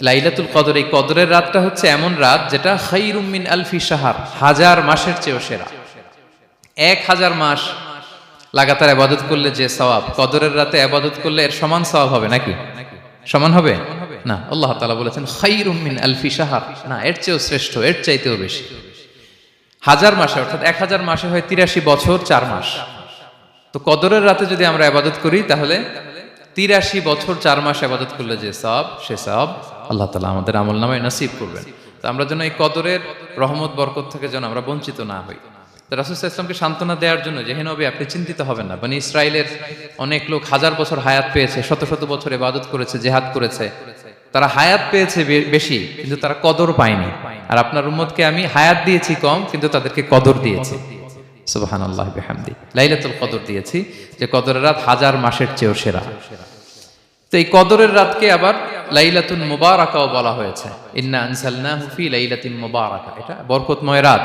লাইলাতুল কদর, এই কদরের রাতটা হচ্ছে এমন রাত যেটা খায়রুম মিন আলফি শাহর, 1000 মাসের চেয়েও সেরা। 1000 মাস লাগাতার ইবাদত করলে যে সওয়াব, কদরের রাতে ইবাদত করলে এর সমান সওয়াব হবে নাকি? সমান হবে না। আল্লাহ তাআলা বলেছেন খায়রুম মিন আলফি শাহর, না, এর চেয়েও শ্রেষ্ঠ, এর চাইতেও বেশি। 1000 মাসে, অর্থাৎ 1000 মাসে হয় 83 বছর 4 মাস। তো কদরের রাতে যদি আমরা ইবাদত করি তাহলে 83 বছর 4 মাস ইবাদত করলে যে সওয়াব, সে সওয়াব আল্লাহ তাআলা আমাদের আমলনামায় নসিব করবেন। তো আমরা যেন এই কদরের রহমত বরকত থেকে যেন আমরা বঞ্চিত না হই। তো রাসূল সাল্লাল্লাহু আলাইহি ওয়াসাল্লামকে সান্ত্বনা দেওয়ার জন্য যে হে নবী, আপনি চিন্তিত হবেন না। বনি ইসরাইলের অনেক লোক 1000 বছর হায়াত পেয়েছে, শত শত বছর ইবাদত করেছে, জিহাদ করেছে, তারা হায়াত পেয়েছে বেশি কিন্তু তারা কদর পায়নি। আর আপনার উম্মতকে আমি হায়াত দিয়েছি কম কিন্তু তাদেরকে কদর দিয়েছি। সুবহানাল্লাহ বিহামদি, লাইলাতুল কদর দিয়েছি, যে কদরের রাত 1000 মাসের চেয়েও সেরা। তো এই কদরের রাতকে আবার লাইলাতুল মুবারাকাও বলা হয়েছে। ইন্না আনসালনাহু ফি লাইলাতিন মুবারাকা, এটা বরকতময় রাত।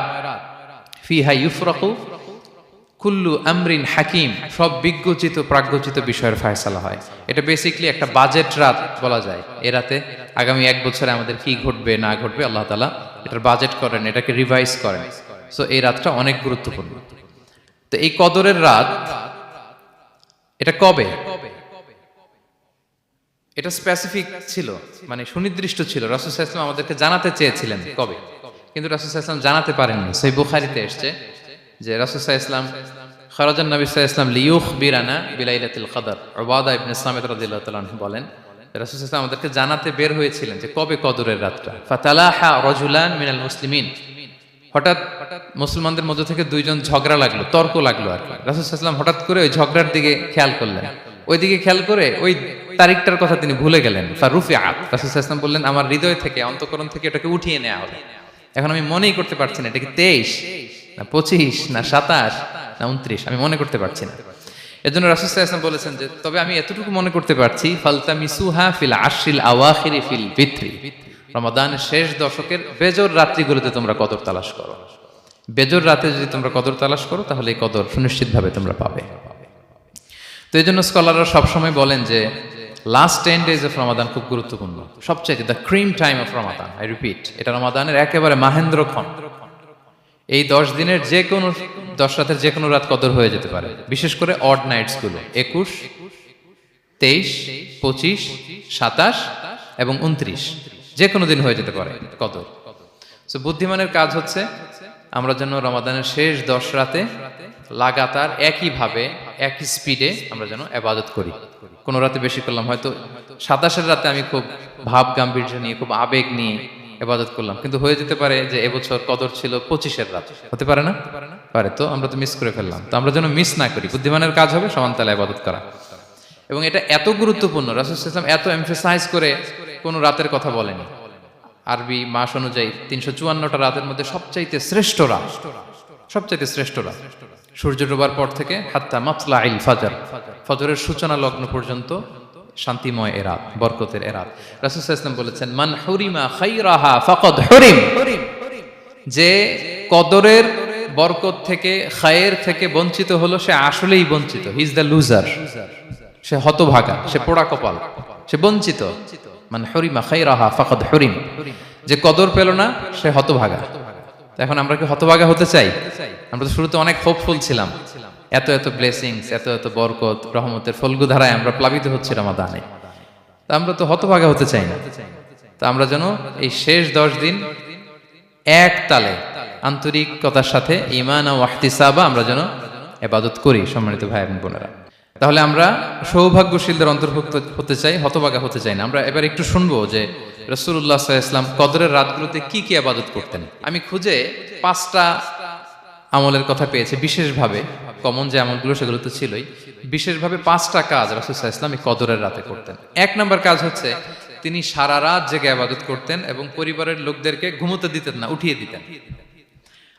ফিহা ইউফরাকু কুল্লু আমরিন হাকিম, সব বিজ্ঞচিত প্রাজ্ঞচিত বিষয়ের ফয়সালা হয়। এটা বেসিক্যালি একটা বাজেট রাত বলা যায়। এ রাতে আগামী 1 বছরে আমাদের কি ঘটবে না ঘটবে আল্লাহ তাআলা এটার বাজেট করেন, এটাকে রিভাইজ করেন। সো এই রাতটা অনেক গুরুত্বপূর্ণ। তো এই কদরের রাত এটা কবে, এটা স্পেসিফিক ছিল, মানে সুনির্দিষ্ট ছিল। রাসূল সাল্লাল্লাহু আলাইহি ওয়াসাল্লাম আমাদেরকে জানাতে চেয়েছিলেন কবে, কিন্তু রাসূল সাল্লাল্লাহু আলাইহি ওয়াসাল্লাম জানাতে পারেননি। সহিহ বুখারীতে এসেছে যে রাসূল সাল্লাল্লাহু আলাইহি ওয়াসাল্লাম খারাজান নবী সাল্লাল্লাহু আলাইহি ওয়াসাল্লাম লিয়ুখবিরানা বিলাইলাতিল কদর। উবাদা ইবনে সামিত রাদিয়াল্লাহু তাআলা আনহু বলেন, রাসূল সাল্লাল্লাহু আলাইহি ওয়াসাল্লাম আমাদেরকে জানাতে বের হয়েছিলেন যে কবে কদরের রাতটা। ফাতালাহা রাজুলান মিনাল মুসলিমিন, হঠাৎ মুসলমানদের মধ্য থেকে দুইজন ঝগড়া লাগলো, তর্ক লাগলো আর কি। রাসূল সাল্লাল্লাহু আলাইহি ওয়াসাল্লাম হঠাৎ করে ওই ঝগড়ার দিকে খেয়াল করলেন, ওই দিকে খেয়াল করে ওই তারিখটার কথা তিনি ভুলে গেলেন। ফারুফিআত, রাসূল সাল্লাল্লাহু আলাইহি ওয়াসাল্লাম বললেন আমার হৃদয় থেকে, অন্তঃকরণ থেকে এটাকে উঠিয়ে নেওয়া হবে। এখন আমি মনেই করতে পারছি না এটা কি 23 না 25 না 27 না 29, আমি মনে করতে পারছি না। এজন্য রাসূল সাল্লাল্লাহু আলাইহি ওয়াসাল্লাম বলেছেন যে তবে আমি এতটুকু মনে করতে পারছি, ফালতামিসুহা ফিল আশরিল আওয়াখিরি ফিল বিত্রি, রমাদানের শেষ দশকের বেজর রাত্রিগুলোতে তোমরা কদর তালাশ করো। বেজর রাতে যদি তোমরা কদর তালাশ করো তাহলে এই কদর সুনিশ্চিতভাবে তোমরা পাবে। তো এই জন্য স্কলাররা সবসময় বলেন যে লাস্ট 10 days অফ রমাদান খুব গুরুত্বপূর্ণ, সবচাইতে the cream time of Ramadan. I repeat, এটা রমাদানের একেবারে মাহেন্দ্রক্ষণ। এই 10 দিনের যে কোনো 10 রাতের যে কোনো রাত কদর হয়ে যেতে পারে, বিশেষ করে অড নাইটস গুলো 21, 23, 25, 27 এবং 29, যে কোনো দিন হয়ে যেতে পারে কদর। সো বুদ্ধিমানের কাজ হচ্ছে আমরা যেন রমাদানের শেষ 10 রাতে লাগাতার একইভাবে একই স্পিডে আমরা যেন ইবাদত করি। কোনো রাতে বেশি করলাম, হয়তো 27 রাতে আমি খুব ভাব গাম্ভীর্য নিয়ে, খুব আবেগ নিয়ে ইবাদত করলাম, কিন্তু হয়ে যেতে পারে যে এবছর কদর ছিল 25 রাত, হতে পারে না? পারে। তো আমরা তো মিস করে ফেললাম। তো আমরা যেন মিস না করি। বুদ্ধিমানের কাজ হবে সমান তালে ইবাদত করা। এবং এটা এত গুরুত্বপূর্ণ, রাসূল সাল্লাল্লাহু আলাইহি ওয়াসাল্লাম এত এমফাসাইজ করে কোনো রাতের কথা বলেনি। আরবি মাস অনুযায়ী 354টা রাতের মধ্যে সবচাইতে শ্রেষ্ঠ রাত, সবচাইতে শ্রেষ্ঠ রাত সূর্য ডোবার পর থেকে হাত্তা মাতলাইল ফাজর, ফজরের সূচনা লগ্ন পর্যন্ত শান্তিময় এ রাত, বরকতের এ রাত। রাসূল সাল্লাল্লাহু আলাইহি ওয়াসাল্লাম বলেছেন মান হুরিমা খায়রাহা ফাকাদ হুরিম, যে কদরের বরকত থেকে, খায়ের থেকে বঞ্চিত হলো সে আসলেই বঞ্চিত। হি ইজ দ্য লুজার, সে হতভাগা, সে পোড়া কপাল, সে বঞ্চিত। মান হুরিমা খায়রাহা ফাকাদ হুরিম, যে কদর পেল না সে হতভাগা। এখন আমরা কি হতভাগা হতে চাই? আমরা তো শুরুতে অনেক হোপফুল ছিলাম, এত এত ব্লেসিংস, এত এত বরকত, রহমতের ফলগুধারায় আমরা প্লাবিত হচ্ছি রমাদানে। তা আমরা তো হতভাগা হতে চাই না। তা আমরা যেন এই শেষ 10 দিন এক তালে আন্তরিকতার সাথে ঈমান ও ইহতিসাবা আমরা যেন ইবাদত করি। সম্মানিত ভাই এবং বোনেরা, তাহলে আমরা সৌভাগ্যশীলদের অন্তর্ভুক্ত হতে চাই, হতভাগা হতে চাই না। আমরা এবার একটু শুনবো যে রাসূলুল্লাহ সাল্লাল্লাহু আলাইহি ওয়াসাল্লাম কদরের রাতগুলোতে কি কি ইবাদত করতেন। আমি খুঁজে 5টা আমলের কথা পেয়েছি বিশেষভাবে, কমন যে আমলগুলো সেগুলো তো ছিলই, বিশেষভাবে 5টা কাজ রাসূল সাল্লাল্লাহু আলাইহি ওয়াসাল্লাম এই কদরের রাতে করতেন। 1 নম্বর কাজ হচ্ছে তিনি সারা রাত জেগে ইবাদত করতেন এবং পরিবারের লোকদেরকে ঘুমোতে দিতেন না, উঠিয়ে দিতেন।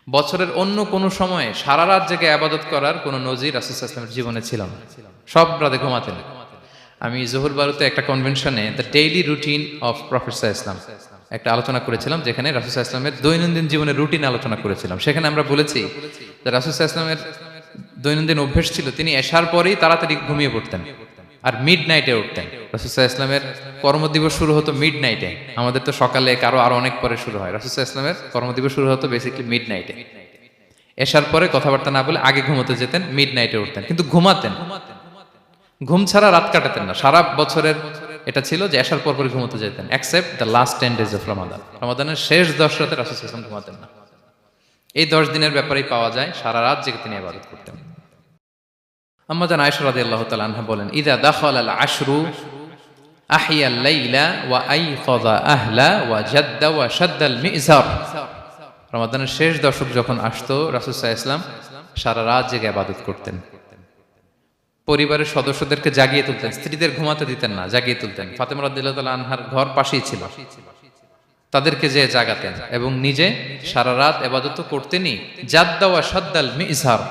বছরের অন্য কোনো সময়ে সারা রাত জেগে ইবাদত করার কোনো নজির রাসূল সাল্লাল্লাহু আলাইহি ওয়াসাল্লামের জীবনে ছিল না। সব রাতে ঘুমাতেন। আমি জোহর বারুতে একটা কনভেনশনে the daily routine of prophet সাল্লাল্লাহু আলাইহি ওয়াসাল্লাম একটা আলোচনা করেছিলাম, যেখানে রাসূল সাল্লাল্লাহু আলাইহি ওয়াসাল্লামের দৈনন্দিন জীবনের রুটিন আলোচনা করেছিলাম। সেখানে আমরা বলেছি যে রাসূল সাল্লাল্লাহু আলাইহি ওয়াসাল্লামের দৈনন্দিন অভ্যাস ছিল তিনি এশার পরেই তাড়াতাড়ি ঘুমিয়ে পড়তেন। আর মিড নাইটে উঠতেন। রাসূল সাল্লাল্লাহু আলাইহি ওয়াসাল্লামের কর্মদিবস শুরু হতো মিড নাইটে, আমাদের তো সকালে কারো আরো অনেক পরে শুরু হয়। রাসূল সাল্লাল্লাহু আলাইহি ওয়াসাল্লামের কর্মদিবস শুরু হতো বেসিক্যালি মিড নাইটে। এশার পরে কথাবার্তা না বলে আগে ঘুমোতে যেতেন, মিড নাইটে উঠতেন, কিন্তু ঘুমাতেন, ঘুম ছাড়া রাত কাটাতেন না। সারা বছরের এটা ছিল যে এশার পর পরে ঘুমোতে যেতেন, except the last 10 days of Ramadan. রমাদানের শেষ 10 রাতে রাসূল সাল্লাল্লাহু আলাইহি ওয়াসাল্লাম ঘুমাতেন না। এই 10 দিনের ব্যাপারেই পাওয়া যায় সারা রাত জেগে তিনি ইবাদত করতেন। আম্মা জান আয়েশা রাদিয়াল্লাহু তাআলা আনহা বলেন, ইযা দাখালাল আশরু আহিয়াল লাইলা ওয়া আইকাযা আহলা ওয়া জাদ্দা ওয়া শাদ্দাল মিজার। রমাদানের শেষ দশক যখন আসতো, রাসূল সাল্লাল্লাহু আলাইহি ওয়াসাল্লাম সারা রাত জেগে ইবাদত করতেন। পরিবারের সদস্যদেরকে জাগিয়ে তুলতেন, স্ত্রীদের ঘুমাতে দিতেন না, জাগিয়ে তুলতেন। ফাতেমা রাদিয়াল্লাহু তাআলা আনহার ঘর পাশেই ছিল, তাদেরকে যে জাগাতেন এবং নিজে সারা রাত ইবাদত করতেনই। জাদ্দা ওয়া শাদ্দাল মিজার,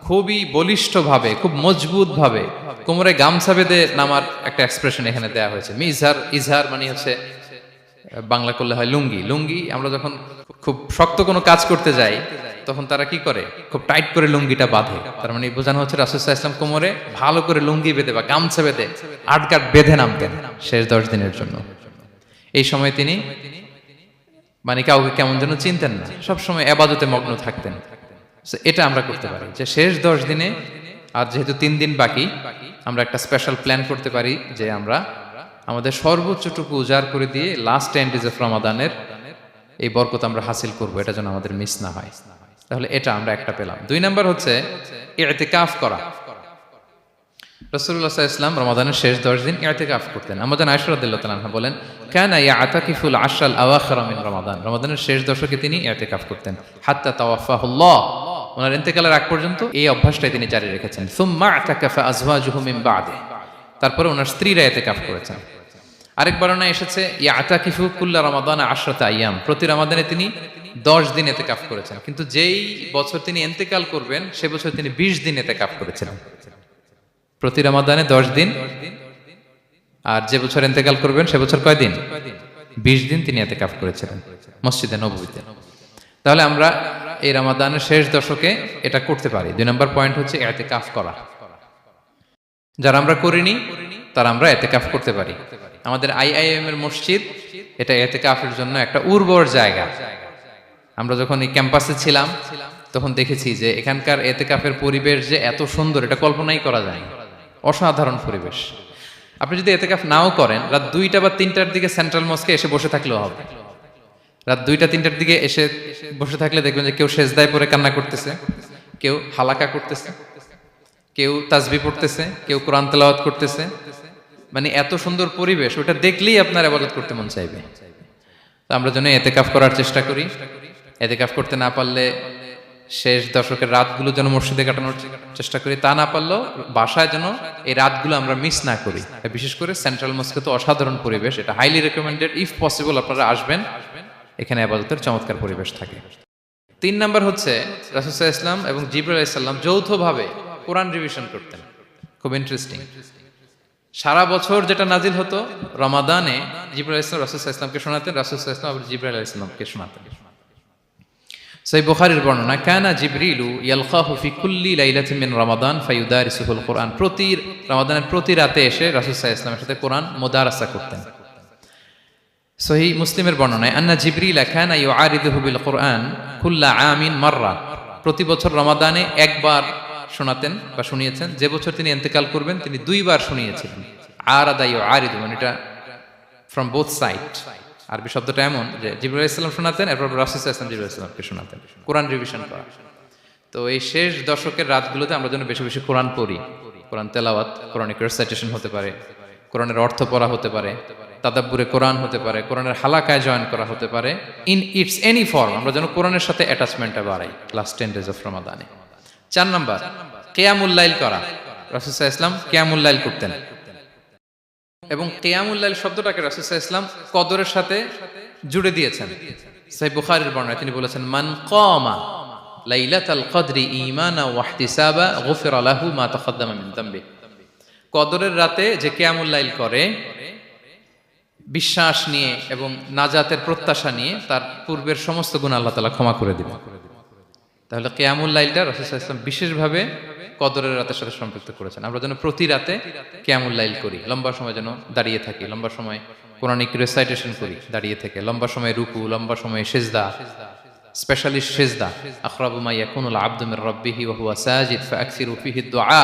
খুবই বলিষ্ঠ ভাবে, খুব মজবুত ভাবে কোমরে গামছা বেঁধে নামার একটা এক্সপ্রেশন এখানে দেয়া হয়েছে। মিজার, ইজহার মানে হচ্ছে বাংলা করলে হয় লুঙ্গি। লুঙ্গি আমরা যখন খুব শক্ত কোনো কাজ করতে যাই তখন তারা কি করে, খুব টাইট করে লুঙ্গিটা বাঁধে। তার মানে বোঝানো হচ্ছে রাসূল সাল্লাল্লাহু আলাইহি ওয়াসাল্লাম কোমরে ভালো করে লুঙ্গি বেঁধে বা গামছা বেঁধে আটকাট বেঁধে নামতেন শেষ 10 দিনের জন্য। এই সময় তিনি মানে কাউকে কেমন যেন চিনতেন না, সবসময় ইবাদতে মগ্ন থাকতেন। এটা আমরা করতে পারি যে শেষ 10 দিনে, আর যেহেতু 3 দিন বাকি, আমরা একটা স্পেশাল প্ল্যান করতে পারি যে আমরা আমাদের সর্বোচ্চটুকু উজাড় করে দিয়ে লাস্ট 10 days অফ রমাদানের এই বরকত আমরা হাসিল করব, এটা যেন আমাদের মিস না হয়। তাহলে এটা আমরা একটা পেলাম। 2 নাম্বার হচ্ছে ইতিকাফ করা। রাসূলুল্লাহ সাল্লাল্লাহু আলাইহি ওয়াসাল্লাম রমাদানের শেষ 10 দিন ইতিকাফ করতেন। আমাদের আয়েশা রাদিয়াল্লাহু তাআলা আনহা বলেন, কানা ইয়াতাকিফুল আশরাল আওয়াখির মিন রমাদান। রমাদানের শেষ দশকে তিনি ইতিকাফ করতেন। হাত্তা তাওয়াফাহুল্লাহ, ওনার ইন্তেকালের আগ পর্যন্ত এই অভ্যাসটাই তিনি জারি রেখেছেন। সুম্মা আতাকাফা আজওয়াজুহু মিন বাদে, তারপরে ওনার স্ত্রীরা ইতিকাফ করেছেন। আরেক বর্ণনায় এসেছে ইয়াতাকিফু কুল্লা রমাদান 10 আইয়াম, প্রতি রমাদানে তিনি 10 দিন ইতিকাফ করেছেন। কিন্তু যেই বছর তিনি ইন্তেকাল করবেন সে বছর তিনি 20 দিন ইতিকাফ করেছিলেন। প্রতি রমাদানে 10 দিন, আর যে বছর ইন্তেকাল করবেন সে বছর কয় দিন? 20 দিন তিনি ইতিকাফ করেছিলেন মসজিদে নববীতে। তাহলে আমরা এই রমাদানের শেষ দশকে এটা করতে পারি। 2 নম্বর পয়েন্ট হচ্ছে ইতিকাফ করা। যারা আমরা করিনি তারা আমরা ইতিকাফ করতে পারি। আমাদের আইআইএম এর মসজিদ এটা ইতিকাফের জন্য একটা উর্বর জায়গা। আমরা যখন এই ক্যাম্পাসে ছিলাম তখন দেখেছি যে এখানকার ইতিকাফের পরিবেশ যে এত সুন্দর, এটা কল্পনাই করা যায় না। অসাধারণ পরিবেশ। আপনি যদি ইতিকাফ নাও করেন, রাত 2টা বা 3টার দিকে সেন্ট্রাল মস্কে এসে বসে থাকলেও হবে। রাত 2টা 3টার দিকে এসে বসে থাকলে দেখবেন যে কেউ সেজদায় পড়ে কান্না করতেছে, কেউ হালাকা করতেছে, কেউ তাসবিহ পড়তেছে, কেউ কোরআন তেলাওয়াত করতেছে। মানে এত সুন্দর পরিবেশ, ওটা দেখলেই আপনার ইবাদত করতে মন চাইবে। তো আমরা যেন ইতিকাফ করার চেষ্টা করি। ইতিকাফ করতে না পারলে শেষ দশকের রাতগুলো যেন মসজিদে কাটানোর চেষ্টা করি, তা না পারলেও বাসায় যেন এই রাতগুলো আমরা মিস না করি। বিশেষ করে সেন্ট্রাল মস্কে তো অসাধারণ পরিবেশ, এটা হাইলি রেকমেন্ডেড। ইফ পসিবল আপনারা আসবেন, এখানে ইবাদতের চমৎকার পরিবেশ থাকে। 3 নাম্বার হচ্ছে রাসূল সাল্লাল্লাহু আলাইহি ওয়াসাল্লাম এবং জিবরাইল আলাইহিস সালাম যৌথভাবে কোরআন রিভিশন করতেন। খুব ইন্টারেস্টিং। সারা বছর যেটা নাজিল হতো, রমাদানে জিবরাইল আলাইহিস সালাম রাসূল সাল্লাল্লাহু আলাইহি ওয়াসাল্লামকে শোনাতেন, রাসূল সাল্লাল্লাহু আলাইহি ওয়াসাল্লাম আবার জিবরাইল আলাইহিস সালামকে শোনাতেন। সহিহ বুখারীর বর্ণনা, কানা জিবরিলু ইয়ালকাহু ফি কুল্লি লাইলাতিন মিন রমাদান ফায়ুদারিসুহুল কুরআন। প্রতি রমাদানের প্রতি রাতে এসে রাসূল সাল্লাল্লাহু আলাইহি ওয়াসাল্লামের সাথে কোরআন মুদারাসা করতেন। সহিহ মুসলিমের বর্ণনায়, আন্না জিবরিল কানা ইউআরিদুহু বিল কুরআন কুল্লা আমিন মাররা। প্রতি বছর রমাদানে একবার শোনাতেন বা শুনিয়েছেন। যে বছর তিনি ইন্তেকাল করবেন তিনি 2 বার শুনিয়েছিলেন। আরাদা ইউআরিদু মানে এটা ফ্রম বোথ সাইড। আরবি শব্দটা এমন যে জিবরাইল আলাইহিস সালাম শোনাতেন, এরপর রাসূল সাল্লাল্লাহু আলাইহি ওয়াসাল্লাম জিবরাইল আলাইহিস সালামকে শোনাতেন। কোরআন রিভিশন করা। তো এই শেষ দশকের রাতগুলোতে আমরা যেন বেশি বেশি কোরআন পড়ি। কোরআন তেলাওয়াত, কোরআনিক রিসাইটেশন হতে পারে, কোরআনের অর্থ পড়া হতে পারে, তাদাব্বুরে কোরআন হতে পারে, কোরআনের হালাকায় জয়েন করা হতে পারে। ইন ইটস এনি ফর্ম আমরা যেন কোরআনের সাথে অ্যাটাচমেন্টটা বাড়াই লাস্ট 10 days অফ রমাদানে। 4 নাম্বার কিয়ামুল লাইল করা। রাসূল সাল্লাল্লাহু আলাইহি ওয়াসাল্লাম কিয়ামুল লাইল করতেন এবং কিয়ামুল লাইল শব্দটাকে রাসূল সাল্লাল্লাহু আলাইহি ওয়াসাল্লাম কদরের সাথে জুড়ে দিয়েছেন। সহিহ বুখারীর বর্ণনায় তিনি বলেছেন, মান কামা লাইলাতাল কদরি ঈমানা ওয়া ইহতিসাবা গুফিরা লাহু মা তাকাদ্দামা মিন যামবি। কদরের রাতে যে কিয়ামুল লাইল করে বিশ্বাস নিয়ে এবং নাজাতের প্রত্যাশা নিয়ে, তার পূর্বের সমস্ত গুনাহ আল্লাহ তাআলা ক্ষমা করে দিবেন। তাহলে কিয়ামুল লাইলটা রাসূল সাল্লাল্লাহু আলাইহি ওয়াসাল্লাম বিশেষভাবে কদরের রাতের সাথে সম্পৃক্ত করেছেন। আমরা যেন প্রতি রাতে কিয়ামুল লাইল করি, লম্বা সময় যেন দাঁড়িয়ে থাকি, লম্বা সময় কোরআনিক রেসাইটেশন করি দাঁড়িয়ে থেকে, লম্বা সময় রুকু, লম্বা সময় সিজদা, স্পেশালি সিজদা। আখরাবু মা ইয়াকুনুল আবদু মির রাব্বিহি ওয়া হুয়া সাজিদ ফাআকসিরু ফিহি দুআ।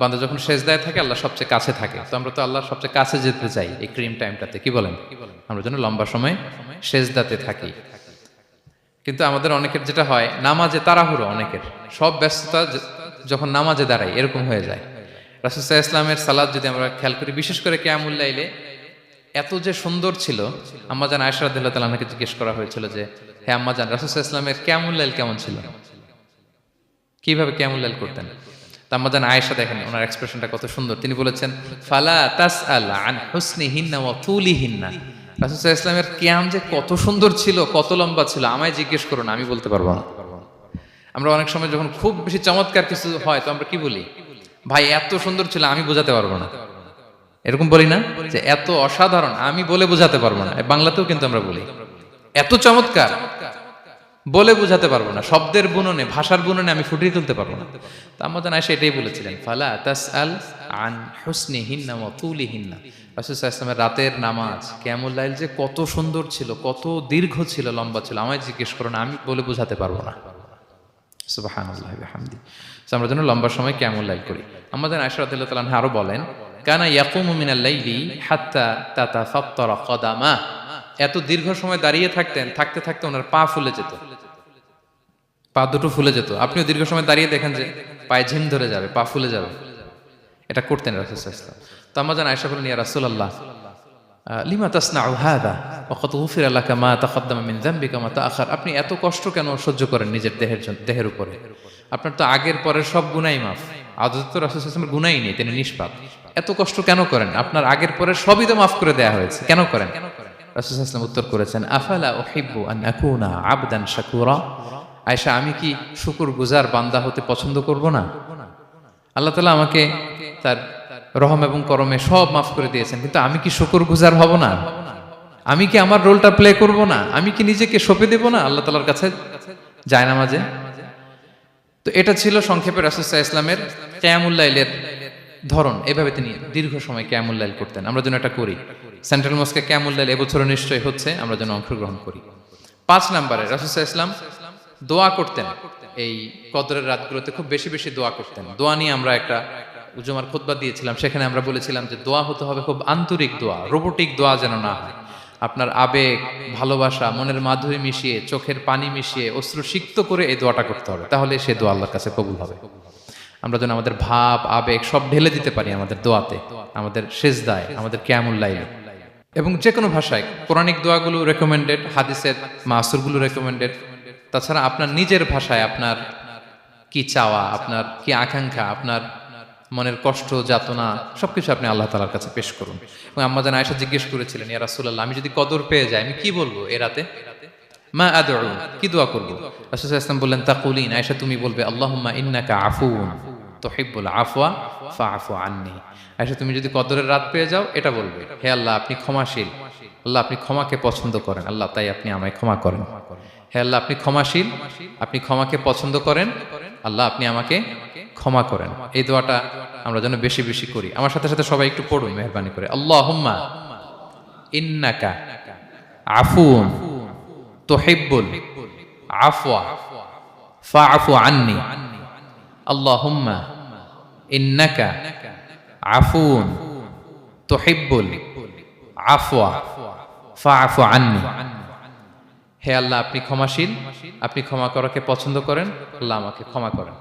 বান্দা যখন সিজদায় থাকে আল্লাহ সবচেয়ে কাছে থাকে, তো আমরা তো আল্লাহর সবচেয়ে কাছে যেতে চাই এই ক্রিম টাইমটাতে, কি বলেন? আমরা যেন লম্বা সময় সিজদাতে থাকি। কিন্তু আমাদের অনেকের যেটা হয়, নামাজে তাড়াহুড়ো, অনেকের সব ব্যস্ততা যখন নামাজে দাঁড়াই এরকম হয়ে যায়। রাসূল সাল্লাল্লাহু আলাইহি ওয়াসাল্লামের সালাত যদি আমরা খেয়াল করি, বিশেষ করে কিয়ামুল লাইলে এত যে সুন্দর ছিল, আম্মাজান আয়েশা রাদিয়াল্লাহু তাআলা আনহাকে জিজ্ঞেস করা হয়েছিল যে, হে আম্মাজান, রাসূল সাল্লাল্লাহু আলাইহি ওয়াসাল্লামের কিয়ামুল লাইল কেমন ছিল, কিভাবে কিয়ামুল লাইল করতেন? তা আম্মাজান আয়েশা দেখেন ওনার এক্সপ্রেশনটা কত সুন্দর। তিনি বলেছেন, ফালা তাসআল আন হুসনিহিন্না ওয়া তুলিহিন্না। রাসূল সাল্লাল্লাহু আলাইহি ওয়াসাল্লামের কিয়াম যে কত সুন্দর ছিল, কত লম্বা ছিল, আমায় জিজ্ঞেস করো না, আমি বলতে পারবো না। আমরা অনেক সময় যখন খুব বেশি চমৎকার কিছু হয় তো আমরা কি বলি, ভাই এত সুন্দর ছিল, আমি বোঝাতে পারবো না, এরকম বলি না? যে এত অসাধারণ, আমি বলে বোঝাতে পারবো না। বাংলাতেও কিন্তু আমরা বলি এত চমৎকার, বলে বোঝাতে পারবো না, শব্দের বুননে, ভাষার বুননে আমি ফুটিয়ে তুলতে পারবো না। তো আম্মাজান আয়েশা এটাই বলেছিলেন, ফালা তাসআল আন হুসনিহিন্না ওয়া তুলিহিন্না। রাসূল সাল্লাল্লাহু আলাইহি ওয়াসাল্লামের রাতের নামাজ কিয়ামুল লাইল যে কত সুন্দর ছিল, কত দীর্ঘ ছিল, লম্বা ছিল, আমায় জিজ্ঞেস করো না, আমি বলে বোঝাতে পারবো না। সুবহানাল্লাহি ওয়া বিহামদি। আমরা যেন লম্বা সময় কিয়ামুল লাইল করি। আম্মাজান আয়েশা রাদিয়াল্লাহু তাআলা আনহা আরো বলেন, কানা ইয়াকুমু মিনাল লাইলি হাত্তা তাতাফাত্তারা কদামা। এত দীর্ঘ সময় দাঁড়িয়ে থাকতেন, থাকতে থাকতে ওনার পা ফুলে যেত, পা দুটো ফুলে যেত। আপনিও দীর্ঘ সময় দাঁড়িয়ে দেখেন যে পায়ে ঝিম ধরে যাবে, পা ফুলে যাবে, এটা করতেন রাসূল সাল্লাল্লাহু আলাইহি ওয়াসাল্লাম। তো আম্মাজান আয়েশা বলেন, ইয়া রাসূলুল্লাহ লিমা তাসনাউ হাযা ওয়া ক্বাদ গুফিরা লাকা মা তাকদ্দামা মিন যামবিকা মা তাআখার। আপনি এত কষ্ট কেন সহ্য করেন নিজের দেহের উপরে? আপনার তো আগের পরের সব গুনাহ মাফ। আদতে তো রাসূল সাল্লাল্লাহু আলাইহি ওয়াসাল্লামের গুনাহই নেই, তিনি নিষ্পাপ। এত কষ্ট কেন করেন? আপনার আগের পরের সবই তো মাফ করে দেয়া হয়েছে, কেন করেন? রাসূল সাল্লাল্লাহু আলাইহি ওয়াসাল্লাম উত্তর করেছেন, আফালা উহিব্বু আন আকুনা আবদান শাকুরা। আয়েশা, আমি কি শুকরগুজার বান্দা হতে পছন্দ করব না? আল্লাহ তাআলা আমাকে তার রহম এবং করমে সব মাফ করে দিয়েছেন, কিন্তু আমি কি শুকরগুজার হব না? আমি কি আমার রোলটা প্লে করব না? আমি কি নিজেকে সঁপে দেব না আল্লাহ তাআলার কাছে জায়নামাজে? তো এটা ছিল সংক্ষেপে রাসূল সাল্লাল্লাহু আলাইহি ওয়াসাল্লামের কিয়ামুল লাইলের ধরন। এভাবে তিনি দীর্ঘ সময় কিয়ামুল লাইল করতেন। আমরা যেন এটা করি। সেন্ট্রাল মস্কে কিয়ামুল লাইল এবছরও নিশ্চয়ই হচ্ছে, আমরা যেন অংশগ্রহণ করি। 5 নম্বরে রাসূল সাল্লাল্লাহু আলাইহি ওয়াসাল্লাম দোয়া করতেন। এই কদরের রাতগুলোতে খুব বেশি বেশি দোয়া করতেন। দোয়া নিয়ে আমরা একটা জুমার খুতবা দিয়েছিলাম, সেখানে আমরা বলেছিলাম যে দোয়া হতে হবে খুব আন্তরিক দোয়া, রোবোটিক দোয়া যেন না হয়। আপনার আবেগ, ভালোবাসা, মনের মাধুরী মিশিয়ে, চোখের পানি মিশিয়ে, অশ্রু সিক্ত করে এই দোয়াটা করতে হবে, তাহলে সে দোয়া আল্লাহর কাছে কবুল হবে। আমরা যেন আমাদের ভাব, আবেগ সব ঢেলে দিতে পারি আমাদের দোয়াতে, আমাদের সিজদায়, আমাদের কিয়ামুল লাইলে। এবং যে কোনো ভাষায় কোরআনিক দোয়াগুলো রেকমেন্ডেড, হাদিসের মাসুরগুলো রেকমেন্ডেড। তাছাড়া আপনার নিজের ভাষায় আপনার কি চাওয়া, আপনার কি আকাঙ্ক্ষা, আপনার মনের কষ্ট, যাতনা সবকিছু আপনি আল্লাহ তাআলার কাছে পেশ করুন। এবং আম্মাজান আয়েশা জিজ্ঞেস করেছিলেন, ইয়া রাসূলুল্লাহ, আমি যদি কদর পেয়ে যাই আমি কি বলবো এ রাতে? মা আদউ, কি দোয়া করব? রাসূল সাল্লাল্লাহু আলাইহি ওয়াসাল্লাম বললেন, তাকুলিন, আয়েশা তুমি বলবে, আল্লাহুম্মা ইন্নাকা আফুউন তুহিব্বুল আফওয়া ফাআফু আন্নী। আয়েশা তুমি যদি কদরের রাত পেয়ে যাও এটা বলবে, হে আল্লাহ আপনি ক্ষমাশীল, আল্লাহ আপনি ক্ষমাকে পছন্দ করেন, আল্লাহ তাই আপনি আমায় ক্ষমা করেন। হে আল্লাহ আপনি ক্ষমাশীল, আপনি ক্ষমাকে পছন্দ করেন, আল্লাহ আপনি আমাকে ক্ষমা করেন। এই দোয়াটা আমরা যেন বেশি বেশি করি। আমার সাথে সাথে সবাই একটু পড়ুন মেহেরবানি করে, আল্লাহুম্মা ইন্নাকা আফুউন তুহিব্বুল আফওয়া ফাআফু আন্নী। আল্লাহুম্মা ইন্নাকা আফুউন তুহিব্বুল আফওয়া ফাআফু আন্নী। হে আল্লাহ আপনি ক্ষমাশীল, আপনি ক্ষমা করাকে পছন্দ করেন, আল্লাহ আমাকে ক্ষমা করেন।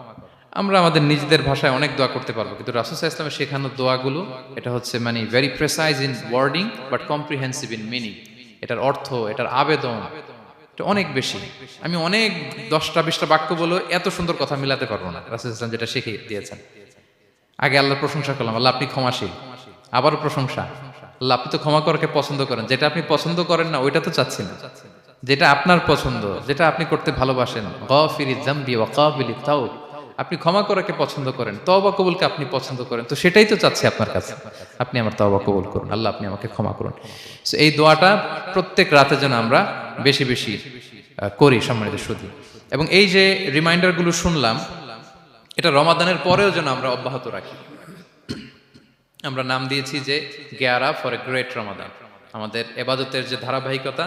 আমরা আমাদের নিজেদের ভাষায় অনেক দোয়া করতে পারবো, কিন্তু রাসূল সাল্লাল্লাহু আলাইহি ওয়াসাল্লামের শেখানো দোয়াগুলো এটা হচ্ছে মানে very precise in wording but comprehensive in meaning. এটার অর্থ, এটার আবেদন এটা অনেক বেশি। আমি অনেক 10টা-20টা বাক্য বলে এত সুন্দর কথা মিলাতে পারবো না। রাসূল সাল্লাল্লাহু আলাইহি ওয়াসাল্লাম যেটা শিখিয়ে দিয়েছেন, আগে আল্লাহর প্রশংসা করলাম, আল্লাহ আপনি ক্ষমাশীল, আবারও প্রশংসা, আল্লাহ আপনি তো ক্ষমা করাকে পছন্দ করেন। যেটা আপনি পছন্দ করেন না ওইটা তো চাচ্ছি না, যেটা আপনার পছন্দ, যেটা আপনি করতে ভালোবাসেন, গাফিরিয যামবি ওয়া কাবিলিত তাওব, আপনি ক্ষমা করাকে পছন্দ করেন, তওবা কবুলকে আপনি পছন্দ করেন, তো সেটাই তো চাচ্ছি আপনার কাছে, আপনি আমার তওবা কবুল করুন, আল্লাহ আপনি আমাকে ক্ষমা করুন। সো এই দোয়াটা প্রত্যেক রাতে যেন আমরা বেশি বেশি করি সম্মানিত সুধী। এবং এই যে রিমাইন্ডারগুলো শুনলাম, এটা রমাদানের পরেও যেন আমরা অব্যাহত রাখি। আমরা নাম দিয়েছি যে gear up for a great Ramadan. আমাদের এবাদতের যে ধারাবাহিকতা,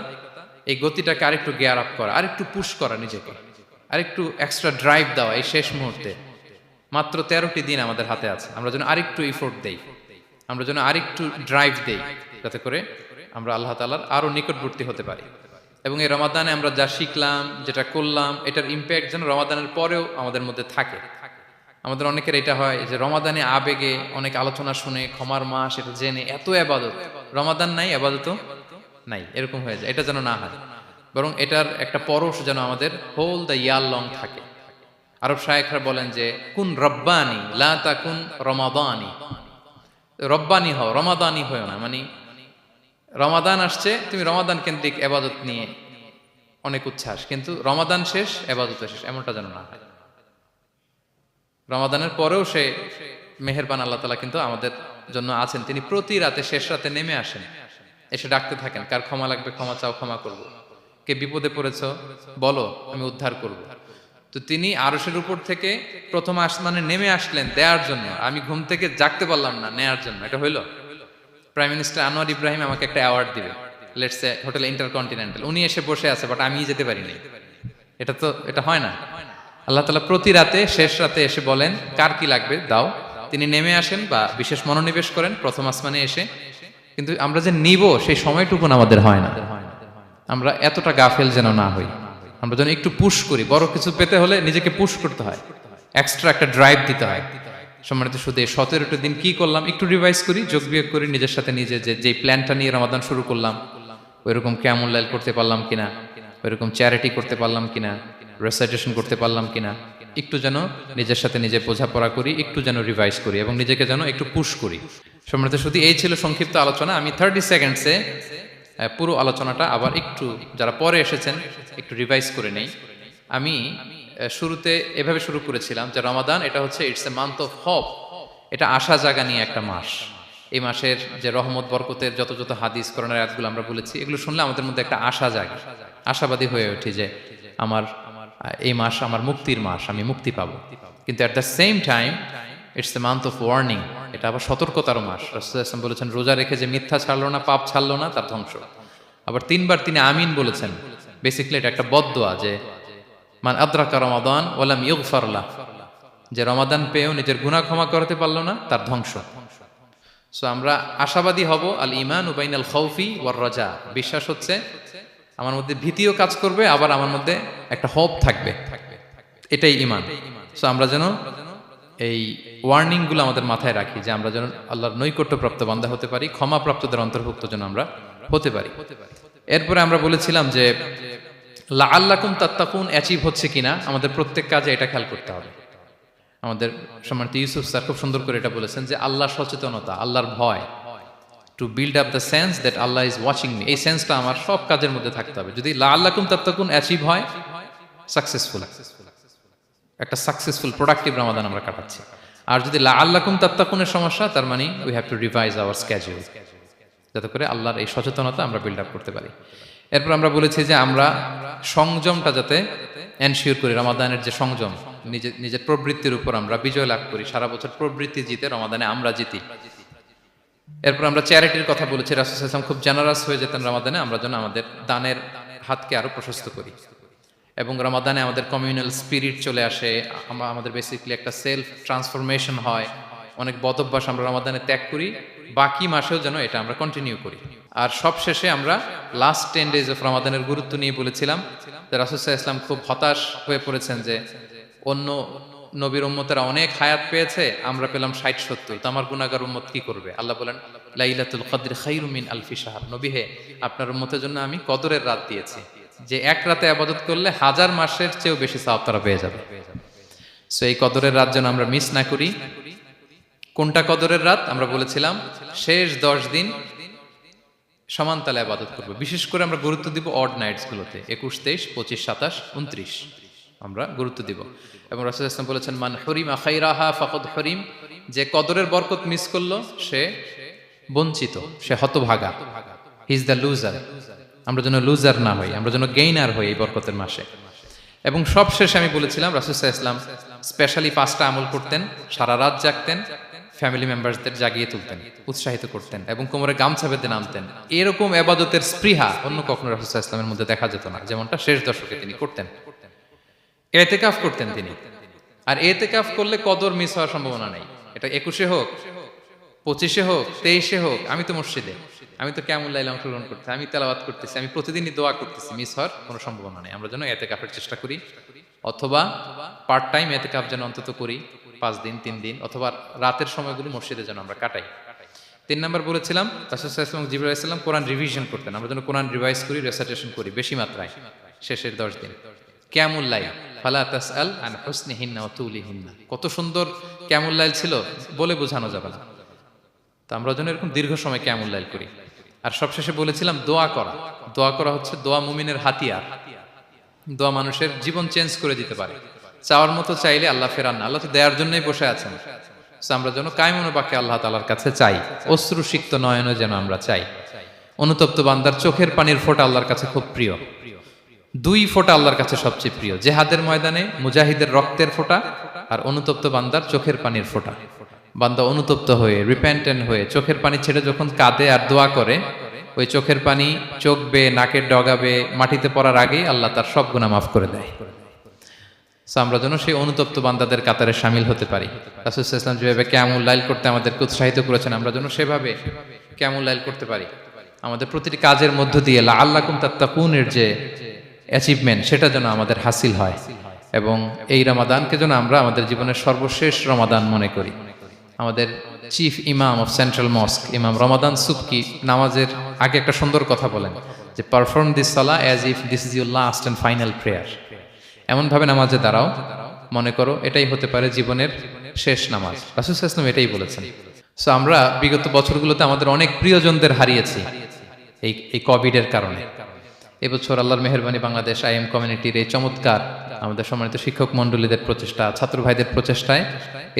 এই গতিটাকে আরেকটু গিয়ার আপ করা, আরেকটু পুশ করা নিজেকে, আরেকটু এক্সট্রা ড্রাইভ দেওয়া। এই শেষ মুহূর্তে মাত্র 13টি দিন আমাদের হাতে আছে, আমরা যেন আরেকটু ইফোর্ট দেই, আমরা যেন আরেকটু ড্রাইভ দেই, যাতে করে আমরা আল্লাহ তাআলার আরো নিকটবর্তী হতে পারি। এবং এই রমাদানে আমরা যা শিখলাম, যেটা করলাম, এটার ইম্প্যাক্ট যেন রমাদানের পরেও আমাদের মধ্যে থাকে। আমাদের অনেকের এটা হয় যে রমাদানে আবেগে অনেক আলোচনা শুনে, ক্ষমার মাস এটা জেনে এত আবাদত, রমাদান নাই আবাদতও নাই, এরকম হয়ে যায়। এটা যেন না হয়, বরং এটার একটা পরশ যেন আমাদের হোল দ্য ইয়ার লং থাকে। আরব শায়েখরা বলেন যে কুন রব্বানি লা তাকুন রমাদানি, রব্বানি হও, রমাদানি হও না। মানে রমাদান আসছে, তুমি রমাদান কেন্দ্রিক আবাদত নিয়ে অনেক উচ্ছ্বাস, কিন্তু রমাদান শেষ আবাদত শেষ, এমনটা যেন না হয়। রমাদানের পরেও সে মেহেরবান আল্লাহ তাআলা কিন্তু আমাদের জন্য আছেন। তিনি প্রতি রাতে শেষ রাতে নেমে আসেন, এসে ডাকতে থাকেন, কার ক্ষমা লাগবে ক্ষমা চাও, ক্ষমা করব। কে বিপদে পড়েছো বলো, আমি উদ্ধার করব। তো তিনি আরশের উপর থেকে প্রথম আসমানে নেমে আসলেন দেওয়ার জন্য। আমি ঘুম থেকে জাগতে পারলাম না, নেয়ার জন্য। এটা হইল? প্রাইম মিনিস্টার আনোয়ার ইব্রাহিম আমাকে একটা অ্যাওয়ার্ড দিবে, লেটস সে হোটেল ইন্টারকন্টিনেন্টাল, উনি এসে বসে আছে, বাট আমি যেতে পারিনি। এটা হয় না। আল্লাহ তাআলা প্রতি রাতে শেষ রাতে এসে বলেন কার কি লাগবে দাও। তিনি নেমে আসেন বা বিশেষ মনোনিবেশ করেন প্রথম আসমানে এসে, কিন্তু আমরা যে নিব সেই সময়টুকু আমাদের হয় না। আমরা এতটা গাফেল যেন না হই, আমরা যেন একটু পুশ করি। বড় কিছু পেতে হলে নিজেকে পুশ করতে হয়, এক্সট্রা একটা ড্রাইভ দিতে হয়। সম্মানিত শুধু 17টা দিন কি করলাম একটু রিভাইজ করি, যোগ বিয়োগ করি নিজের সাথে নিজে, যে প্ল্যানটা নিয়ে রমাদান শুরু করলাম ওইরকম কিয়ামুল লাইল করতে পারলাম কিনা, ওইরকম চ্যারিটি করতে পারলাম কিনা, রেসাইটেশন করতে পারলাম কিনা, একটু যেন নিজের সাথে নিজে বোঝাপড়া করি, একটু যেন রিভাইজ করি এবং নিজেকে যেন একটু পুশ করি। সম্মানিত শুধু এই ছিল সংক্ষিপ্ত আলোচনা। আমি 30 সেকেন্ডসে পুরো আলোচনাটা আবার একটু যারা পরে এসেছেন একটু রিভাইজ করে নেই। আমি শুরুতে এভাবে শুরু করেছিলাম যে রমাদান এটা হচ্ছে it's a month of hope, এটা আশা জাগা নিয়ে একটা মাস। এই মাসের যে রহমত বরকতের যত যত হাদিস কোরআনের আয়াতগুলো আমরা বলেছি, এগুলো শুনলে আমাদের মধ্যে একটা আশা জাগে, আশাবাদী হয়ে ওঠে যে আমার এই মাস আমার মুক্তির মাস, আমি মুক্তি পাবো। কিন্তু at the same time it's a month of warning, এটা আবার সতর্কতারও মাস। রাসূলুল্লাহ সাল্লাল্লাহু আলাইহি ওয়াসাল্লাম বলেছেন রোজা রেখে যে মিথ্যা ছাড়লো না, পাপ ছাড়লো না, তার ধ্বংস। আবার 3বার তিনি আমিন বলেছেন। বেসিক্যালি এটা একটা বদদোয়া যে মান আদরাকা রমাদান ওয়া লাম ইগফার লাহ, যে রমাদান পেয়েও নিজের গুনাহ ক্ষমা করতে পারলো না, তার ধ্বংস। সো আমরা আশাবাদী হব। আল ঈমানু বাইনাল খাউফি ওয়ার রাজা, বিশ্বাস হচ্ছে আমার মধ্যে ভীতিও কাজ করবে, আবার আমার মধ্যে একটা হোপ থাকবে, এটাই ঈমান। সো আমরা যেন এই ওয়ার্নিং গুলো আমাদের মাথায় রাখি, যে আমরা যেন আল্লাহর নৈকট্যপ্রাপ্ত বান্দা হতে পারি, ক্ষমাপ্রাপ্তদের অন্তর্ভুক্ত যেন আমরা হতে পারি। এরপরে আমরা বলেছিলাম যে লাআল্লাকুম তাত্তাকুন অ্যাচিভ হচ্ছে কিনা আমাদের প্রত্যেক কাজে এটা খেয়াল করতে হবে। আমাদের সম্মানিত ইউসুফ স্যার খুব সুন্দর করে এটা বলেছেন যে আল্লাহর সচেতনতা, আল্লাহর ভয়, to build up the sense that Allah is watching me, এই সেন্সটা আমার সব কাজের মধ্যে থাকতে হবে। যদি লাআল্লাকুম তাত্তাকুন অ্যাচিভ হয়, সাকসেসফুল, একটা সাকসেসফুল প্রোডাক্টিভ রমাদান আমরা কাটাচ্ছি। আর যদি লাআল্লাকুম তাত্তাকুনের সমস্যা, তার মানে we have to revise hour schedule, যাতে করে আল্লাহর এই সচেতনতা আমরা বিল্ড আপ করতে পারি। এরপর আমরা বলেছি যে আমরা সংযমটা যাতে এনশিওর করি, রমাদানের যে সংযম, নিজের প্রবৃত্তির উপর আমরা বিজয় লাভ করি। সারা বছর প্রবৃত্তি জিতে, রমাদানে আমরা জিতি। এরপর আমরা চ্যারিটির কথা বলেছি। রাসূল সাল্লাল্লাহু আলাইহি ওয়াসাল্লাম খুব জেনারাস হয়ে যেতেন রমাদানে, আমরা যেন আমাদের দানের হাতকে আরো প্রশস্ত করি। এবং রমাদানে আমাদের কমিউনাল স্পিরিট চলে আসে, আমাদের বেসিক্যালি একটা সেলফ ট্রান্সফরমেশন হয়। অনেক বদ অভ্যাস আমরা রমাদানে ত্যাগ করি, বাকি মাসেও যেন এটা আমরা কন্টিনিউ করি। আর সবশেষে আমরা লাস্ট 10 days অফ রমাদানের গুরুত্ব নিয়ে বলেছিলাম যে রাসূল সাল্লাল্লাহু আলাইহি ওয়াসাল্লাম খুব হতাশ হয়ে পড়েছেন যে অন্য নবীর উম্মতেরা অনেক হায়াত পেয়েছে, আমরা পেলাম 60-70, তো আমার গুনাহগার উম্মত কি করবে? আল্লাহ বলেন লাইলাতুল কদর খায়রুম মিন আলফি শাহর, নবী হে আপনার উম্মতের জন্য আমি কদরের রাত দিয়েছি, যে এক রাতে ইবাদত করলে 1000 মাসের চেয়েও বেশি সওয়াব তারা পেয়ে যাবে। সো এই কদরের রাত যেন আমরা মিস না করি। কোনটা কদরের রাত? আমরা বলেছিলাম শেষ 10 দিন সমান তালে ইবাদত করব। বিশেষ করে আমরা গুরুত্ব দিব অড নাইটস গুলোতে, 21, 23, 25, 27, 29 আমরা গুরুত্ব দিব। এবং রাসূল সাল্লাল্লাহু আলাইহি ওয়াসাল্লাম বলেছেন মান হুরিমা খাইরাহা ফাকাদ হুরিম, যে কদরের বরকত মিস করলো সে বঞ্চিত, সে হতভাগা, হি ইজ দ্য লুজার। আমরা যেন লুজার না হই, আমরা যেন গেইনার হই এই বরকতের মাসে। এবং সব শেষে আমি বলেছিলাম রাসূল সাল্লাল্লাহু আলাইহি ওয়াসাল্লাম স্পেশালি 5টা আমল করতেন, সারা রাত জাগতেন, ফ্যামিলি মেম্বারসদের জাগিয়ে তুলতেন, উৎসাহিত করতেন এবং কোমরে গামছা বেঁধে নামতেন। এরকম ইবাদতের স্পৃহা অন্য কখনো রাসূল সাল্লাল্লাহু আলাইহি ওয়াসাল্লামের মধ্যে দেখা যেত না, যেমনটা শেষ দশকে তিনি করতেন। ইতিকাফ করতেন তিনি। আর ইতিকাফ করলে কদর মিস হওয়ার সম্ভাবনা নেই। এটা 21-এ হোক, 25-এ হোক, 23-এ হোক, আমি তো মসজিদে, আমি তো কিয়ামুল লাইলে অংশগ্রহণ করতেছি, আমি তেলাওয়াত করতেছি, আমি প্রতিদিনই দোয়া করতেছি, মিস হওয়ার কোনো সম্ভাবনা নেই। আমরা যেন ইতিকাফের চেষ্টা করি, অথবা পার্ট টাইম ইতিকাফ যেন অন্তত করি, 5 দিন 3 দিন, অথবা রাতের সময়গুলো মসজিদে যেন আমরা কাটাই। 3 নাম্বার বলেছিলাম রাসূল সাল্লাল্লাহু আলাইহি ওয়াসাল্লাম, জিবরাইল আলাইহিস সালাম কোরআন রিভিশন করতেন। আমরা যেন কোরআন রিভাইজ করি, রেসাইটেশন করি বেশি মাত্রায় শেষের 10 দিন। কিয়ামুল লাইল, ফালা তাসআল আন হুসনিহিন্না ওয়া তুলিহিন্না, কত সুন্দর কিয়ামুল লাইল ছিল বলে বোঝানো যাবে না। তো আমরা যেন এরকম দীর্ঘ সময় কিয়ামুল লাইল করি। আর সবশেষে বলেছিলাম দোয়া করা। দোয়া করা হচ্ছে দোয়া মুমিনের হাতিয়ার। দোয়া মানুষের জীবন চেঞ্জ করে দিতে পারে। চাওয়ার মতো চাইলে আল্লাহ ফেরান না, আল্লাহ তো দেওয়ার জন্যই বসে আছেন। আমরা যেন কায়মনো বাক্যে আল্লাহ তাআলার কাছে চাই, অশ্রুসিক্ত নয়নে যেন আমরা চাই। অনুতপ্ত বান্দার চোখের পানির ফোঁটা আল্লাহর কাছে খুব প্রিয়। 2 ফোঁটা আল্লাহর কাছে সবচেয়ে প্রিয়, জেহাদের ময়দানে মুজাহিদের রক্তের ফোঁটা আর অনুতপ্ত বান্দার চোখের পানির ফোঁটা। বান্দা অনুতপ্ত হয়ে, রিপেন্টেন্ট হয়ে চোখের পানি ছেড়ে যখন কাঁদে আর দোয়া করে, ওই চোখের পানি চোখ বেয়ে, নাকের ডগাবে, মাটিতে পড়ার আগেই আল্লাহ তার সব গুনাহ মাফ করে দেয়। আমরা যেন সেই অনুতপ্ত বান্দাদের কাতারে শামিল হতে পারি। রাসূল সাল্লাল্লাহু আলাইহি ওয়াসাল্লাম যেভাবে কিয়ামুল লাইল করতে আমাদেরকে উৎসাহিত করেছেন, আমরা যেন সেভাবে কিয়ামুল লাইল করতে পারি। আমাদের প্রতিটি কাজের মধ্য দিয়ে লাআল্লাকুম তাত্তাকুনের যে অ্যাচিভমেন্ট, সেটা যেন আমাদের হাসিল হয়। এবং এই রমাদানকে যেন আমরা আমাদের জীবনের সর্বশেষ রমাদান মনে করি। আমাদের চিফ ইমাম অফ সেন্ট্রাল মস্ক, ইমাম রমাদান সুবকি, নামাজের আগে একটা সুন্দর কথা বলেন যে perform this Salah as if this is your last and final prayer. এমনভাবে নামাজে দাঁড়াও, মনে করো এটাই হতে পারে জীবনের শেষ নামাজ। রাসূল সাল্লাল্লাহু আলাইহি ওয়াসাল্লাম এটাই বলেছেন। সো আমরা বিগত বছরগুলোতে আমাদের অনেক প্রিয়জনদের হারিয়েছি এই কোভিডের কারণে। এবছর আল্লাহর মেহেরবানি বাংলাদেশ আইএম কমিউনিটির এই চমৎকার, আমাদের সম্মানিত শিক্ষক মণ্ডলীদের প্রচেষ্টা, ছাত্র ভাইদের প্রচেষ্টায়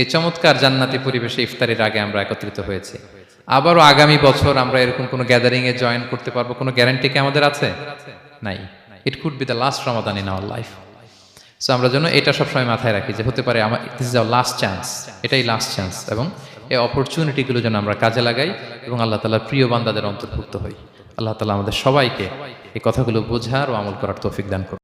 এই চমৎকার জান্নাতি পরিবেশে ইফতারির আগে আমরা একত্রিত হয়েছি। আবারও আগামী বছর আমরা এরকম কোনো গ্যাদারিং এ জয়েন করতে পারবো, কোনো গ্যারান্টি কি আমাদের আছে? নাই। It could be the last Ramadan in our life. So আমরা যেন এটা সবসময় মাথায় রাখি যে হতে পারে আমার this is our last chance, এটাই লাস্ট চান্স, এবং এই অপরচুনিটিগুলো যেন আমরা কাজে লাগাই এবং আল্লাহ তাআলার প্রিয় বান্দাদের অন্তর্ভুক্ত হই। আল্লাহ তাআলা আমাদের সবাইকে এই কথাগুলো বোঝার ও আমল করার তৌফিক দান করুন।